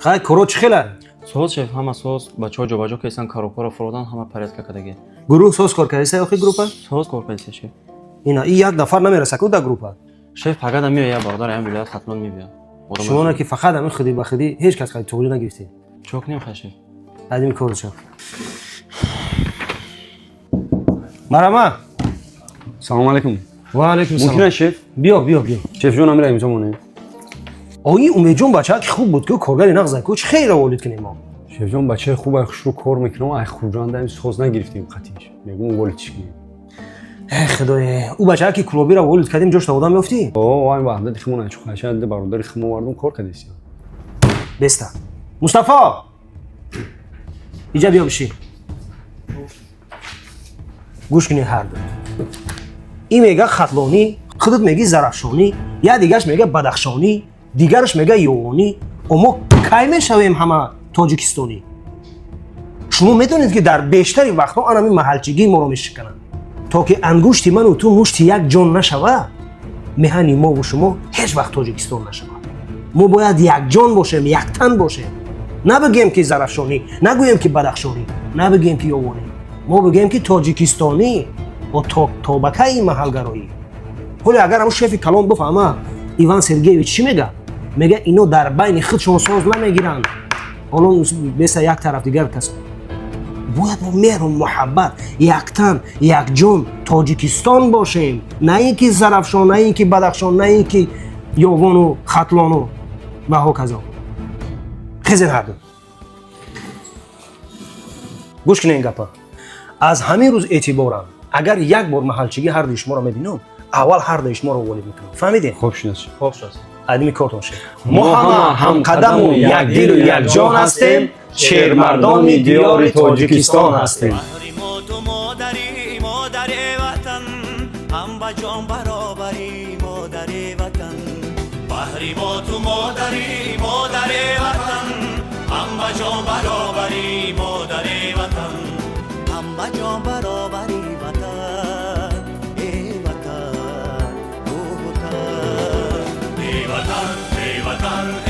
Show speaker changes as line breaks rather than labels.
Хай коро чӣ хелар?
Соз шеф, ҳама соз, бачаҳо ҷобаҷо кайсан, карокора фуродан, ҳама порядка кадаги.
Гурӯҳ соз кор кардиса охи группа?
Соз кор кайса шеф.
Ина и як нафар намераса ку да группа.
Шеф, фақат ҳамин я бародар ям вилоят хатлон мебиёд.
Шумо на ки фақат ҳамин худӣ ба худӣ ҳеҷ кас қайд туғлӣ нагирифтед.
Чок намехоҳ шеф.
Адими коршо. Марама.
Салом алейкум.
Ва алейкум салом.
Мумкин аст шеф?
Биё, биё, биё.
Шеф ҷон амира инҷо монед.
Ои Умедҷон бача ки хуб буд ку коргари нағза ку чӣ хейра волид кунем мо?
Шеф ҷон бачаи хуб хушрӯ кор мекунам, ай хуҷанда ин соз нагирифтем қатиш. Мегум волид чӣ кунем?
Худое, ӯ бача ки клубира волид кардем ҷош тавода меёфтӣ?
О, ай ваҳда дихмон ачу хашад бародари химо вардум кор кадес.
Беста. Мустафо. Иҷа биё биши. гӯш кунед ҳар ду. ин мега хатлонӣ, худат меги зарафшонӣ, я дигаш мега бадахшонӣ, дигараш мега ёвонӣ. Омо кай мешавем ҳама тоҷикистонӣ? шумо медонед ки дар бештари вақтҳо анами маҳалчигӣ моро мешикананд. то ки ангушти ману ту мушти як ҷон нашава, меҳани мову шумо ҳеҷ вақт тоҷикистон нашавад. мо бояд якҷон бошем, яктан бошем. набигем ки зарафшонӣ, нагӯем ки бадахшонӣ, набигем ки ёвонӣ. мо бигем ки тоҷикистонӣ бо тобакаи маҳалгароӣ. ҳоле агар ҳамун шефи калон бифаҳма, Иван Сергеевич чӣ мега? Мега ино дар байни худшон соз намегиранд. ҳоло беса як тараф дигар кас. бояд мо меҳру муҳаббат, яктан, якҷон тоҷикистон бошем. На ин ки зарафшон, на ин ки бадахшон, на ин ки ёвону хатлону ва ҳоказо. хезен ҳарду. гӯш кунед ин гапа. аз ҳамин рӯз эътиборан агар як бор маҳалчигӣ ҳардуи шуморо мебинам, аввал ҳардуи шуморо волид мекунам. фаҳмидед?
Хуб шуд шеф.
Xo'p shos.
адими кортон шед. мо ҳама ҳамқадаму якдилу якҷон ҳастем, шермардони диёри тоҷикистон ҳастем.
بحری ما تو مادری مادر وطن هم با جان برابری مادر وطن بحری ما تو مادری مادر وطن هم با جان برابری مادر وطن هم با جان برابری وطن ای وطن او وطن ای وطن ای وطن